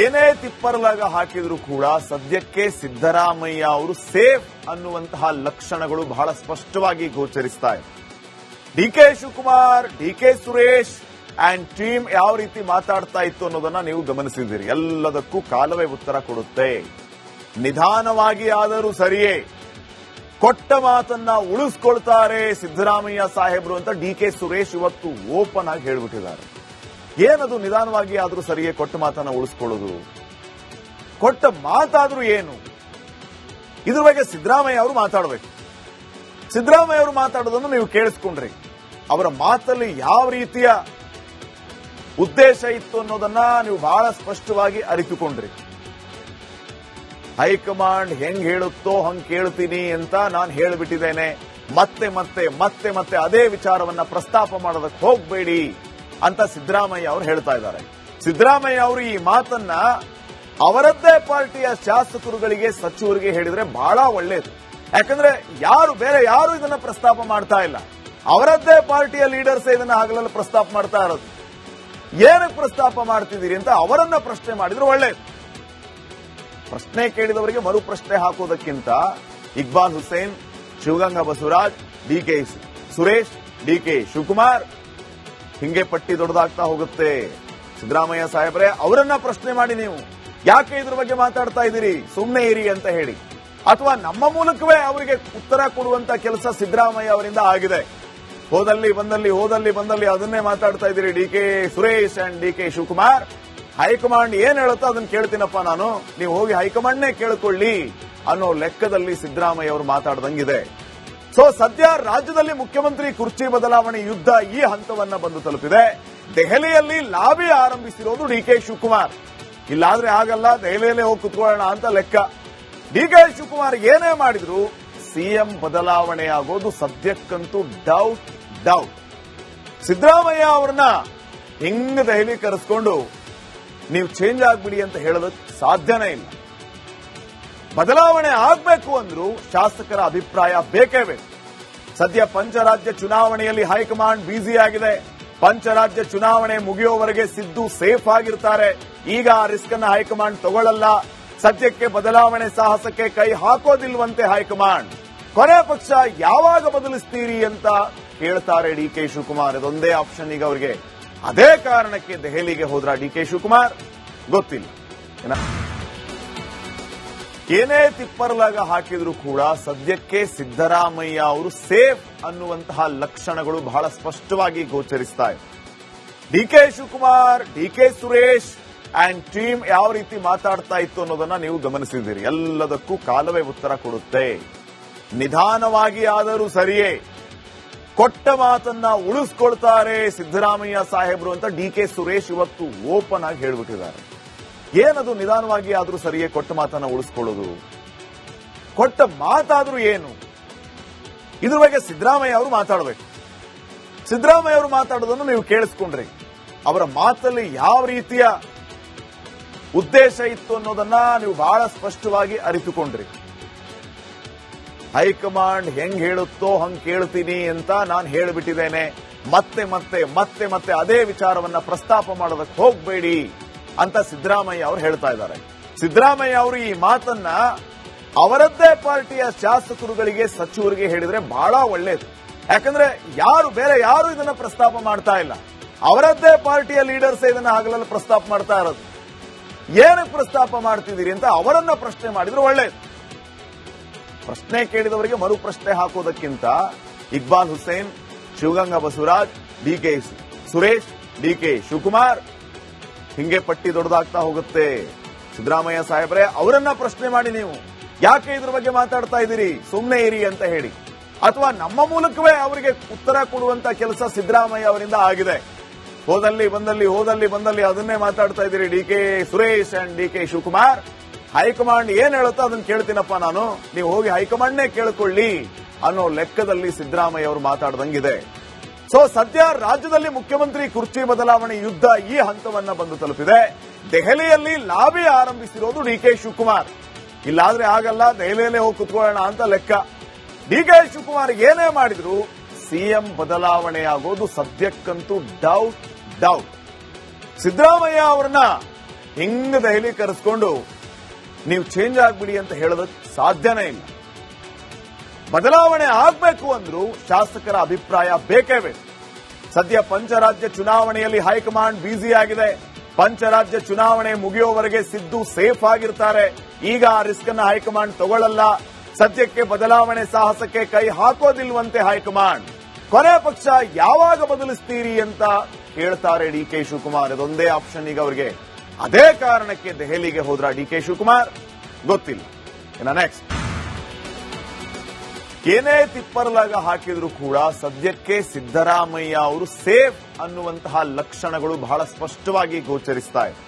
ಏನೇ ತಿಪ್ಪರ್ಲಾಗ ಹಾಕಿದ್ರು ಕೂಡ ಸದ್ಯಕ್ಕೆ ಸಿದ್ದರಾಮಯ್ಯ ಅವರು ಸೇಫ್ ಅನ್ನುವಂತಹ ಲಕ್ಷಣಗಳು ಬಹಳ ಸ್ಪಷ್ಟವಾಗಿ ಗೋಚರಿಸ್ತಾ ಇದೆ. ಡಿಕೆ ಶಿವಕುಮಾರ್, ಡಿಕೆ ಸುರೇಶ್ ಅಂಡ್ ಟೀಮ್ ಯಾವ ರೀತಿ ಮಾತಾಡ್ತಾ ಇತ್ತು ಅನ್ನೋದನ್ನ ನೀವು ಗಮನಿಸಿದ್ದೀರಿ. ಎಲ್ಲದಕ್ಕೂ ಕಾಲವೇ ಉತ್ತರ ಕೊಡುತ್ತೆ. ನಿಧಾನವಾಗಿ ಆದರೂ ಸರಿಯೇ, ಕೊಟ್ಟ ಮಾತನ್ನ ಉಳಿಸ್ಕೊಳ್ತಾರೆ ಸಿದ್ದರಾಮಯ್ಯ ಸಾಹೇಬ್ರು ಅಂತ ಡಿಕೆ ಸುರೇಶ್ ಇವತ್ತು ಓಪನ್ ಆಗಿ ಹೇಳ್ಬಿಟ್ಟಿದ್ದಾರೆ. ಏನದು ನಿಧಾನವಾಗಿ ಆದ್ರೂ ಸರಿಯೇ ಕೊಟ್ಟ ಮಾತನ್ನ ಉಳಿಸ್ಕೊಳ್ಳೋದು? ಕೊಟ್ಟ ಮಾತಾದ್ರೂ ಏನು? ಇದ್ರ ಬಗ್ಗೆ ಸಿದ್ದರಾಮಯ್ಯ ಅವರು ಮಾತಾಡಬೇಕು. ಸಿದ್ದರಾಮಯ್ಯ ಅವರು ಮಾತಾಡೋದನ್ನು ನೀವು ಕೇಳಿಸ್ಕೊಂಡ್ರಿ. ಅವರ ಮಾತಲ್ಲಿ ಯಾವ ರೀತಿಯ ಉದ್ದೇಶ ಇತ್ತು ಅನ್ನೋದನ್ನ ನೀವು ಬಹಳ ಸ್ಪಷ್ಟವಾಗಿ ಅರಿತುಕೊಂಡ್ರಿ. ಹೈಕಮಾಂಡ್ ಹೆಂಗ್ ಹೇಳುತ್ತೋ ಹಂಗ್ ಕೇಳ್ತೀನಿ ಅಂತ ನಾನು ಹೇಳಿಬಿಟ್ಟಿದ್ದೇನೆ. ಮತ್ತೆ ಮತ್ತೆ ಮತ್ತೆ ಮತ್ತೆ ಅದೇ ವಿಚಾರವನ್ನ ಪ್ರಸ್ತಾಪ ಮಾಡೋದಕ್ಕೆ ಹೋಗಬೇಡಿ ಅಂತ ಸಿದ್ದರಾಮಯ್ಯ ಅವರು ಹೇಳ್ತಾ ಇದ್ದಾರೆ. ಸಿದ್ದರಾಮಯ್ಯ ಅವರು ಈ ಮಾತನ್ನ ಅವರದ್ದೇ ಪಾರ್ಟಿಯ ಶಾಸಕರುಗಳಿಗೆ, ಸಚಿವರಿಗೆ ಹೇಳಿದ್ರೆ ಬಹಳ ಒಳ್ಳೇದು. ಯಾಕಂದ್ರೆ ಬೇರೆ ಯಾರು ಇದನ್ನ ಪ್ರಸ್ತಾಪ ಮಾಡ್ತಾ ಇಲ್ಲ. ಅವರದ್ದೇ ಪಾರ್ಟಿಯ ಲೀಡರ್ಸ್ ಇದನ್ನ ಹಗಲಲ್ಲಿ ಪ್ರಸ್ತಾಪ ಮಾಡ್ತಾ ಇರೋದು. ಏನಕ್ಕೆ ಪ್ರಸ್ತಾಪ ಮಾಡ್ತಿದ್ದೀರಿ ಅಂತ ಅವರನ್ನ ಪ್ರಶ್ನೆ ಮಾಡಿದ್ರೆ ಒಳ್ಳೇದು. ಪ್ರಶ್ನೆ ಕೇಳಿದವರಿಗೆ ಮರು ಪ್ರಶ್ನೆ ಹಾಕೋದಕ್ಕಿಂತ ಇಕ್ಬಾಲ್ ಹುಸೇನ್, ಶಿವಗಂಗಾ ಬಸವರಾಜ್, ಡಿಕೆ ಸುರೇಶ್, ಡಿಕೆ ಶಿವಕುಮಾರ್ ಹಿಂಗೆ ಪಟ್ಟಿ ದೊಡ್ಡದಾಗ್ತಾ ಹೋಗುತ್ತೆ. ಸಿದ್ದರಾಮಯ್ಯ ಸಾಹೇಬ್ರೆ, ಅವರನ್ನ ಪ್ರಶ್ನೆ ಮಾಡಿ ನೀವು ಯಾಕೆ ಇದ್ರ ಬಗ್ಗೆ ಮಾತಾಡ್ತಾ ಇದ್ದೀರಿ, ಸುಮ್ಮನೆ ಇರಿ ಅಂತ ಹೇಳಿ, ಅಥವಾ ನಮ್ಮ ಮೂಲಕವೇ ಅವರಿಗೆ ಉತ್ತರ ಕೊಡುವಂತ ಕೆಲಸ ಸಿದ್ದರಾಮಯ್ಯ ಅವರಿಂದ ಆಗಿದೆ. ಹೋದಲ್ಲಿ ಬಂದಲ್ಲಿ ಅದನ್ನೇ ಮಾತಾಡ್ತಾ ಇದ್ದೀರಿ ಡಿಕೆ ಸುರೇಶ್ ಅಂಡ್ ಡಿಕೆ ಶಿವಕುಮಾರ್. ಹೈಕಮಾಂಡ್ ಏನ್ ಹೇಳುತ್ತೋ ಅದನ್ನ ಕೇಳ್ತೀನಪ್ಪ ನಾನು, ನೀವು ಹೋಗಿ ಹೈಕಮಾಂಡ್ನೇ ಕೇಳಿಕೊಳ್ಳಿ ಅನ್ನೋ ಲೆಕ್ಕದಲ್ಲಿ ಸಿದ್ದರಾಮಯ್ಯ ಅವರು ಮಾತಾಡ್ದಂಗಿದೆ. ಸೊ ಸದ್ಯ ರಾಜ್ಯದಲ್ಲಿ ಮುಖ್ಯಮಂತ್ರಿ ಕುರ್ಚಿ ಬದಲಾವಣೆ ಯುದ್ಧ ಈ ಹಂತವನ್ನ ಬಂದು ತಲುಪಿದೆ. ದೆಹಲಿಯಲ್ಲಿ ಲಾಬಿ ಆರಂಭಿಸಿರೋದು ಡಿಕೆ ಶಿವಕುಮಾರ್. ಇಲ್ಲಾದ್ರೆ ಆಗಲ್ಲ, ದೆಹಲಿಯಲ್ಲೇ ಹೋಗಿ ಕುತ್ಕೊಳ್ಳೋಣ ಅಂತ ಲೆಕ್ಕ. ಡಿಕೆ ಶಿವಕುಮಾರ್ ಏನೇ ಮಾಡಿದ್ರು ಸಿಎಂ ಬದಲಾವಣೆ ಆಗೋದು ಸದ್ಯಕ್ಕಂತೂ ಡೌಟ್. ಸಿದ್ದರಾಮಯ್ಯ ಅವ್ರನ್ನ ಹಿಂಗ ದೆಹಲಿ ಕರೆಸ್ಕೊಂಡು ನೀವು ಚೇಂಜ್ ಆಗ್ಬಿಡಿ ಅಂತ ಹೇಳೋದಕ್ಕೆ ಸಾಧ್ಯನೇ ಇಲ್ಲ. ಬದಲಾವಣೆ ಆಗ್ಬೇಕು ಅಂದ್ರೂ ಶಾಸಕರ ಅಭಿಪ್ರಾಯ ಬೇಕೇ ಬೇಕು. ಸದ್ಯ ಪಂಚರಾಜ್ಯ ಚುನಾವಣೆಯಲ್ಲಿ ಹೈಕಮಾಂಡ್ ಬ್ಯುಸಿ ಆಗಿದೆ. ಪಂಚರಾಜ್ಯ ಚುನಾವಣೆ ಮುಗಿಯೋವರೆಗೆ ಸಿದ್ದು ಸೇಫ್ ಆಗಿರ್ತಾರೆ. ಈಗ ಆ ರಿಸ್ಕ್ ಅನ್ನ ಹೈಕಮಾಂಡ್ ತಗೊಳ್ಳಲ್ಲ. ಸದ್ಯಕ್ಕೆ ಬದಲಾವಣೆ ಸಾಹಸಕ್ಕೆ ಕೈ ಹಾಕೋದಿಲ್ವಂತೆ ಹೈಕಮಾಂಡ್. ಕೊನೆ ಪಕ್ಷ ಯಾವಾಗ ಬದಲಿಸ್ತೀರಿ ಅಂತ ಕೇಳ್ತಾರೆ ಡಿಕೆ ಶಿವಕುಮಾರ್. ಇದೊಂದೇ ಆಪ್ಷನ್ ಈಗ ಅವರಿಗೆ. ಅದೇ ಕಾರಣಕ್ಕೆ ದೆಹಲಿಗೆ ಹೋದ್ರ ಡಿಕೆ ಶಿವಕುಮಾರ್ ಗೊತ್ತಿಲ್ಲ. ಏನೇ ತಿಪ್ಪರ್ಲಾಗ ಹಾಕಿದ್ರು ಕೂಡ ಸದ್ಯಕ್ಕೆ ಸಿದ್ದರಾಮಯ್ಯ ಅವರು ಸೇಫ್ ಅನ್ನುವಂತಹ ಲಕ್ಷಣಗಳು ಬಹಳ ಸ್ಪಷ್ಟವಾಗಿ ಗೋಚರಿಸ್ತಾ ಇದೆ. ಡಿಕೆ ಶಿವಕುಮಾರ್, ಡಿಕೆ ಸುರೇಶ್ ಅಂಡ್ ಟೀಮ್ ಯಾವ ರೀತಿ ಮಾತಾಡ್ತಾ ಇತ್ತು ಅನ್ನೋದನ್ನ ನೀವು ಗಮನಿಸಿದ್ದೀರಿ. ಎಲ್ಲದಕ್ಕೂ ಕಾಲವೇ ಉತ್ತರ ಕೊಡುತ್ತೆ. ನಿಧಾನವಾಗಿ ಆದರೂ ಸರಿಯೇ, ಕೊಟ್ಟ ಮಾತನ್ನ ಉಳಿಸ್ಕೊಳ್ತಾರೆ ಸಿದ್ದರಾಮಯ್ಯ ಸಾಹೇಬ್ರು ಅಂತ ಡಿಕೆ ಸುರೇಶ್ ಇವತ್ತು ಓಪನ್ ಆಗಿ ಹೇಳ್ಬಿಟ್ಟಿದ್ದಾರೆ. ಏನದು ನಿಧಾನವಾಗಿ ಆದ್ರೂ ಸರಿಯೇ ಕೊಟ್ಟ ಮಾತನ್ನ ಉಳಿಸ್ಕೊಳ್ಳೋದು? ಕೊಟ್ಟ ಮಾತಾದ್ರೂ ಏನು? ಇದ್ರ ಬಗ್ಗೆ ಸಿದ್ದರಾಮಯ್ಯ ಅವರು ಮಾತಾಡಬೇಕು. ಸಿದ್ದರಾಮಯ್ಯ ಅವರು ಮಾತಾಡೋದನ್ನು ನೀವು ಕೇಳಿಸ್ಕೊಂಡ್ರಿ. ಅವರ ಮಾತಲ್ಲಿ ಯಾವ ರೀತಿಯ ಉದ್ದೇಶ ಇತ್ತು ಅನ್ನೋದನ್ನ ನೀವು ಬಹಳ ಸ್ಪಷ್ಟವಾಗಿ ಅರಿತುಕೊಂಡ್ರಿ. ಹೈಕಮಾಂಡ್ ಹೆಂಗ್ ಹೇಳುತ್ತೋ ಹಂಗ್ ಕೇಳ್ತೀನಿ ಅಂತ ನಾನು ಹೇಳಿಬಿಟ್ಟಿದ್ದೇನೆ. ಮತ್ತೆ ಮತ್ತೆ ಮತ್ತೆ ಮತ್ತೆ ಅದೇ ವಿಚಾರವನ್ನ ಪ್ರಸ್ತಾಪ ಮಾಡೋದಕ್ಕೆ ಹೋಗಬೇಡಿ ಅಂತ ಸಿದ್ದರಾಮಯ್ಯ ಅವರು ಹೇಳ್ತಾ ಇದ್ದಾರೆ. ಸಿದ್ದರಾಮಯ್ಯ ಅವರು ಈ ಮಾತನ್ನ ಅವರದ್ದೇ ಪಾರ್ಟಿಯ ಶಾಸಕರುಗಳಿಗೆ, ಸಚಿವರಿಗೆ ಹೇಳಿದ್ರೆ ಬಹಳ ಒಳ್ಳೇದು. ಯಾಕಂದ್ರೆ ಬೇರೆ ಯಾರು ಇದನ್ನ ಪ್ರಸ್ತಾಪ ಮಾಡ್ತಾ ಇಲ್ಲ. ಅವರದ್ದೇ ಪಾರ್ಟಿಯ ಲೀಡರ್ಸ್ ಇದನ್ನ ಹಗಲಲ್ಲಿ ಪ್ರಸ್ತಾಪ ಮಾಡ್ತಾ ಇರೋದು. ಏನಕ್ಕೆ ಪ್ರಸ್ತಾಪ ಮಾಡ್ತಿದ್ದೀರಿ ಅಂತ ಅವರನ್ನ ಪ್ರಶ್ನೆ ಮಾಡಿದ್ರೆ ಒಳ್ಳೇದು. ಪ್ರಶ್ನೆ ಕೇಳಿದವರಿಗೆ ಮರು ಪ್ರಶ್ನೆ ಹಾಕೋದಕ್ಕಿಂತ ಇಕ್ಬಾಲ್ ಹುಸೇನ್, ಶಿವಗಂಗಾ ಬಸವರಾಜ್, ಡಿಕೆ ಸುರೇಶ್, ಡಿಕೆ ಶಿವಕುಮಾರ್ ಹಿಂಗೆ ಪಟ್ಟಿ ದೊಡ್ಡದಾಗ್ತಾ ಹೋಗುತ್ತೆ. ಸಿದ್ದರಾಮಯ್ಯ ಸಾಹೇಬ್ರೆ, ಅವರನ್ನ ಪ್ರಶ್ನೆ ಮಾಡಿ ನೀವು ಯಾಕೆ ಇದ್ರ ಬಗ್ಗೆ ಮಾತಾಡ್ತಾ ಇದ್ದೀರಿ, ಸುಮ್ಮನೆ ಇರಿ ಅಂತ ಹೇಳಿ, ಅಥವಾ ನಮ್ಮ ಮೂಲಕವೇ ಅವರಿಗೆ ಉತ್ತರ ಕೊಡುವಂತ ಕೆಲಸ ಸಿದ್ದರಾಮಯ್ಯ ಅವರಿಂದ ಆಗಿದೆ. ಹೋದಲ್ಲಿ ಬಂದಲ್ಲಿ ಅದನ್ನೇ ಮಾತಾಡ್ತಾ ಇದ್ದೀರಿ ಡಿಕೆ ಸುರೇಶ್ ಅಂಡ್ ಡಿಕೆ ಶಿವಕುಮಾರ್. ಹೈಕಮಾಂಡ್ ಏನ್ ಹೇಳುತ್ತೋ ಅದನ್ನ ಕೇಳ್ತೀನಪ್ಪ ನಾನು, ನೀವು ಹೋಗಿ ಹೈಕಮಾಂಡ್ನೇ ಕೇಳಿಕೊಳ್ಳಿ ಅನ್ನೋ ಲೆಕ್ಕದಲ್ಲಿ ಸಿದ್ದರಾಮಯ್ಯ ಅವರು ಮಾತಾಡ್ದಂಗಿದೆ. ಸೊ ಸದ್ಯ ರಾಜ್ಯದಲ್ಲಿ ಮುಖ್ಯಮಂತ್ರಿ ಕುರ್ಚಿ ಬದಲಾವಣೆ ಯುದ್ಧ ಈ ಹಂತವನ್ನ ಬಂದು ತಲುಪಿದೆ. ದೆಹಲಿಯಲ್ಲಿ ಲಾಬಿ ಆರಂಭಿಸಿರೋದು ಡಿಕೆ ಶಿವಕುಮಾರ್. ಇಲ್ಲಾದ್ರೆ ಆಗಲ್ಲ, ದೆಹಲಿಯಲ್ಲೇ ಹೋಗಿ ಕುತ್ಕೊಳ್ಳೋಣ ಅಂತ ಲೆಕ್ಕ. ಡಿಕೆ ಶಿವಕುಮಾರ್ ಏನೇ ಮಾಡಿದ್ರು ಸಿಎಂ ಬದಲಾವಣೆ ಆಗೋದು ಸದ್ಯಕ್ಕಂತೂ ಡೌಟ್. ಸಿದ್ದರಾಮಯ್ಯ ಅವರನ್ನ ಹಿಂಗ ದೆಹಲಿ ಕರೆಸ್ಕೊಂಡು ನೀವು ಚೇಂಜ್ ಆಗ್ಬಿಡಿ ಅಂತ ಹೇಳೋದಕ್ಕೆ ಸಾಧ್ಯನೇ ಇಲ್ಲ. ಬದಲಾವಣೆ ಆಗ್ಬೇಕು ಅಂದ್ರೂ ಶಾಸಕರ ಅಭಿಪ್ರಾಯ ಬೇಕೇ ಬೇಕು. ಸದ್ಯ ಪಂಚರಾಜ್ಯ ಚುನಾವಣೆಯಲ್ಲಿ ಹೈಕಮಾಂಡ್ ಬ್ಯುಸಿ ಆಗಿದೆ. ಪಂಚರಾಜ್ಯ ಚುನಾವಣೆ ಮುಗಿಯೋವರೆಗೆ ಸಿದ್ದು ಸೇಫ್ ಆಗಿರ್ತಾರೆ. ಈಗ ಆ ರಿಸ್ಕ್ ಅನ್ನ ಹೈಕಮಾಂಡ್ ತಗೊಳ್ಳಲ್ಲ. ಸದ್ಯಕ್ಕೆ ಬದಲಾವಣೆ ಸಾಹಸಕ್ಕೆ ಕೈ ಹಾಕೋದಿಲ್ವಂತೆ ಹೈಕಮಾಂಡ್. ಕೊನೆ ಪಕ್ಷ ಯಾವಾಗ ಬದಲಿಸ್ತೀರಿ ಅಂತ ಕೇಳ್ತಾರೆ ಡಿಕೆ ಶಿವಕುಮಾರ್. ಇದೊಂದೇ ಆಪ್ಷನ್ ಈಗ ಅವರಿಗೆ. ಅದೇ ಕಾರಣಕ್ಕೆ ದೆಹಲಿಗೆ ಹೋದ್ರ ಡಿಕೆ ಶಿವಕುಮಾರ್ ಗೊತ್ತಿಲ್ಲ. ಇನ್ನು ನೆಕ್ಸ್ಟ್, ಏನೇ ತಿಪ್ಪರ್ಲಾಗ ಹಾಕಿದ್ರು ಕೂಡ ಸದ್ಯಕ್ಕೆ ಸಿದ್ದರಾಮಯ್ಯ ಅವರು ಸೇಫ್ ಅನ್ನುವಂತಹ ಲಕ್ಷಣಗಳು ಬಹಳ ಸ್ಪಷ್ಟವಾಗಿ ಗೋಚರಿಸ್ತಾ ಇದೆ.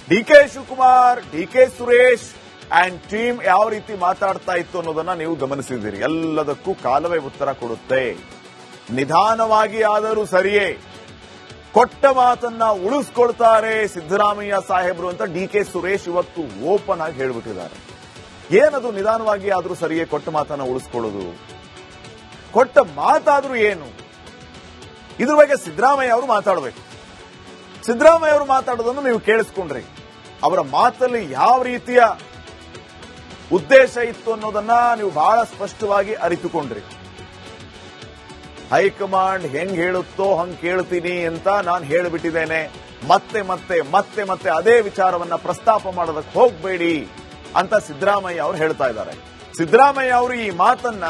ಡಿಕೆ ಶಿವಕುಮಾರ್, ಡಿಕೆ ಸುರೇಶ್ ಅಂಡ್ ಟೀಮ್ ಯಾವ ರೀತಿ ಮಾತಾಡ್ತಾ ಇತ್ತು ಅನ್ನೋದನ್ನ ನೀವು ಗಮನಿಸಿದ್ದೀರಿ. ಎಲ್ಲದಕ್ಕೂ ಕಾಲವೇ ಉತ್ತರ ಕೊಡುತ್ತೆ. ನಿಧಾನವಾಗಿ ಆದರೂ ಸರಿಯೇ, ಕೊಟ್ಟ ಮಾತನ್ನ ಉಳಿಸ್ಕೊಳ್ತಾರೆ ಸಿದ್ದರಾಮಯ್ಯ ಸಾಹೇಬ್ರು ಅಂತ ಡಿಕೆ ಸುರೇಶ್ ಇವತ್ತು ಓಪನ್ ಆಗಿ ಹೇಳ್ಬಿಟ್ಟಿದ್ದಾರೆ. ಏನದು ನಿಧಾನವಾಗಿ ಆದ್ರೂ ಸರಿಯೇ ಕೊಟ್ಟ ಮಾತನ್ನ ಉಳಿಸ್ಕೊಳ್ಳೋದು? ಕೊಟ್ಟ ಮಾತಾದ್ರೂ ಏನು? ಇದ್ರ ಬಗ್ಗೆ ಸಿದ್ದರಾಮಯ್ಯ ಅವರು ಮಾತಾಡಬೇಕು. ಸಿದ್ದರಾಮಯ್ಯ ಅವರು ಮಾತಾಡೋದನ್ನು ನೀವು ಕೇಳಿಸ್ಕೊಂಡ್ರಿ. ಅವರ ಮಾತಲ್ಲಿ ಯಾವ ರೀತಿಯ ಉದ್ದೇಶ ಇತ್ತು ಅನ್ನೋದನ್ನ ನೀವು ಬಹಳ ಸ್ಪಷ್ಟವಾಗಿ ಅರಿತುಕೊಂಡ್ರಿ. ಹೈಕಮಾಂಡ್ ಹೆಂಗ್ ಹೇಳುತ್ತೋ ಹಂಗ್ ಕೇಳ್ತೀನಿ ಅಂತ ನಾನು ಹೇಳಿಬಿಟ್ಟಿದ್ದೇನೆ. ಮತ್ತೆ ಮತ್ತೆ ಮತ್ತೆ ಮತ್ತೆ ಅದೇ ವಿಚಾರವನ್ನ ಪ್ರಸ್ತಾಪ ಮಾಡೋದಕ್ಕೆ ಹೋಗಬೇಡಿ ಅಂತ ಸಿದ್ದರಾಮಯ್ಯ ಅವರು ಹೇಳ್ತಾ ಇದ್ದಾರೆ. ಸಿದ್ದರಾಮಯ್ಯ ಅವರು ಈ ಮಾತನ್ನ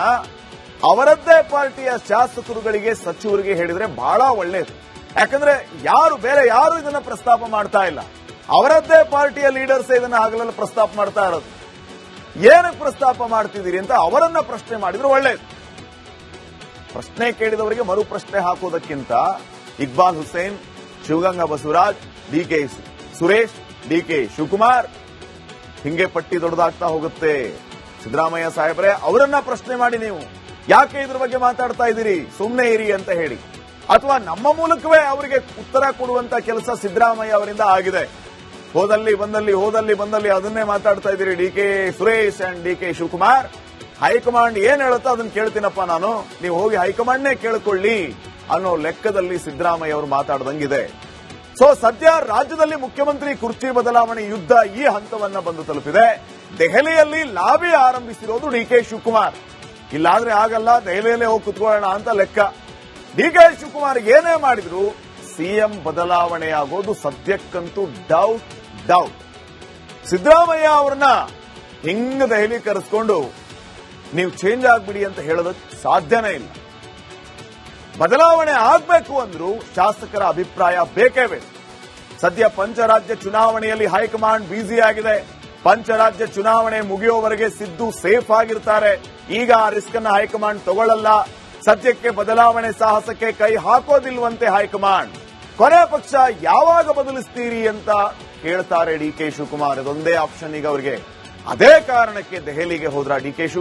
ಅವರದ್ದೇ ಪಾರ್ಟಿಯ ಶಾಸಕರುಗಳಿಗೆ, ಸಚಿವರಿಗೆ ಹೇಳಿದ್ರೆ ಬಹಳ ಒಳ್ಳೆಯದು. ಯಾಕಂದ್ರೆ ಬೇರೆ ಯಾರು ಇದನ್ನ ಪ್ರಸ್ತಾಪ ಮಾಡ್ತಾ ಇಲ್ಲ. ಅವರದ್ದೇ ಪಾರ್ಟಿಯ ಲೀಡರ್ಸ್ ಇದನ್ನ ಹಗಲೆಲ್ಲ ಪ್ರಸ್ತಾಪ ಮಾಡ್ತಾ ಇರೋದು. ಏನಕ್ಕೆ ಪ್ರಸ್ತಾಪ ಮಾಡ್ತಿದ್ದೀರಿ ಅಂತ ಅವರನ್ನ ಪ್ರಶ್ನೆ ಮಾಡಿದ್ರೆ ಒಳ್ಳೆಯದು. ಪ್ರಶ್ನೆ ಕೇಳಿದವರಿಗೆ ಮರು ಪ್ರಶ್ನೆ ಹಾಕೋದಕ್ಕಿಂತ ಇಕ್ಬಾಲ್ ಹುಸೇನ್, ಶಿವಗಂಗಾ ಬಸವರಾಜ್, ಡಿಕೆ ಸುರೇಶ್, ಡಿಕೆ ಶಿವಕುಮಾರ್ ಹಿಂಗೆ ಪಟ್ಟಿ ದೊಡ್ಡದಾಗ್ತಾ ಹೋಗುತ್ತೆ. ಸಿದ್ದರಾಮಯ್ಯ ಸಾಹೇಬ್ರೆ, ಅವರನ್ನ ಪ್ರಶ್ನೆ ಮಾಡಿ ನೀವು ಯಾಕೆ ಇದ್ರ ಬಗ್ಗೆ ಮಾತಾಡ್ತಾ ಇದ್ದೀರಿ, ಸುಮ್ಮನೆ ಇರಿ ಅಂತ ಹೇಳಿ. ಅಥವಾ ನಮ್ಮ ಮೂಲಕವೇ ಅವರಿಗೆ ಉತ್ತರ ಕೊಡುವಂತ ಕೆಲಸ ಸಿದ್ದರಾಮಯ್ಯ ಅವರಿಂದ ಆಗಿದೆ. ಹೋದಲ್ಲಿ ಬಂದಲ್ಲಿ ಅದನ್ನೇ ಮಾತಾಡ್ತಾ ಇದ್ದೀರಿ ಡಿಕೆ ಸುರೇಶ್ ಅಂಡ್ ಡಿಕೆ ಶಿವಕುಮಾರ್. ಹೈಕಮಾಂಡ್ ಏನ್ ಹೇಳುತ್ತೋ ಅದನ್ನ ಕೇಳ್ತೀನಪ್ಪ ನಾನು, ನೀವು ಹೋಗಿ ಹೈಕಮಾಂಡ್ನೇ ಕೇಳ್ಕೊಳ್ಳಿ ಅನ್ನೋ ಲೆಕ್ಕದಲ್ಲಿ ಸಿದ್ದರಾಮಯ್ಯ ಅವರು ಮಾತಾಡ್ದಂಗಿದೆ. ಸೊ ಸದ್ಯ ರಾಜ್ಯದಲ್ಲಿ ಮುಖ್ಯಮಂತ್ರಿ ಕುರ್ಚಿ ಬದಲಾವಣೆ ಯುದ್ಧ ಈ ಹಂತವನ್ನ ಬಂದು ತಲುಪಿದೆ. ದೆಹಲಿಯಲ್ಲಿ ಲಾಬಿ ಆರಂಭಿಸಿರೋದು ಡಿಕೆ ಶಿವಕುಮಾರ್. ಇಲ್ಲಾದ್ರೆ ಆಗಲ್ಲ, ದೆಹಲಿಯಲ್ಲೇ ಹೋಗಿ ಕುತ್ಕೊಳ್ಳೋಣ ಅಂತ ಲೆಕ್ಕ. ಡಿಕೆ ಶಿವಕುಮಾರ್ ಏನೇ ಮಾಡಿದ್ರು ಸಿಎಂ ಬದಲಾವಣೆ ಆಗೋದು ಸದ್ಯಕ್ಕಂತೂ ಡೌಟ್. ಸಿದ್ದರಾಮಯ್ಯ ಅವರನ್ನ ಹಿಂಗ ದೆಹಲಿ ಕರೆಸ್ಕೊಂಡು ನೀವು ಚೇಂಜ್ ಆಗ್ಬಿಡಿ ಅಂತ ಹೇಳೋದಕ್ಕೆ ಸಾಧ್ಯನೇ ಇಲ್ಲ. ಬದಲಾವಣೆ ಆಗ್ಬೇಕು ಅಂದ್ರೂ ಶಾಸಕರ ಅಭಿಪ್ರಾಯ ಬೇಕೇ ಬೇಕು. ಸದ್ಯ ಪಂಚರಾಜ್ಯ ಚುನಾವಣೆಯಲ್ಲಿ ಹೈಕಮಾಂಡ್ ಬ್ಯುಸಿ ಆಗಿದೆ. ಪಂಚರಾಜ್ಯ ಚುನಾವಣೆ ಮುಗಿಯೋವರೆಗೆ ಸಿದ್ದು ಸೇಫ್ ಆಗಿರ್ತಾರೆ. ಈಗ ಆ ರಿಸ್ಕ್ ಅನ್ನ ಹೈಕಮಾಂಡ್ ತಗೊಳ್ಳಲ್ಲ. ಸದ್ಯಕ್ಕೆ ಬದಲಾವಣೆ ಸಾಹಸಕ್ಕೆ ಕೈ ಹಾಕೋದಿಲ್ವಂತೆ ಹೈಕಮಾಂಡ್. ಕೊನೆ ಪಕ್ಷ ಯಾವಾಗ ಬದಲಿಸ್ತೀರಿ ಅಂತ ಕೇಳ್ತಾರೆ ಡಿಕೆ ಶಿವಕುಮಾರ್. ಇದೊಂದೇ ಆಪ್ಷನ್ ಈಗ ಅವರಿಗೆ. ಅದೇ ಕಾರಣಕ್ಕೆ ದೆಹಲಿಗೆ ಹೋದ್ರ ಡಿಕೆ ಶಿವಕುಮಾರ್.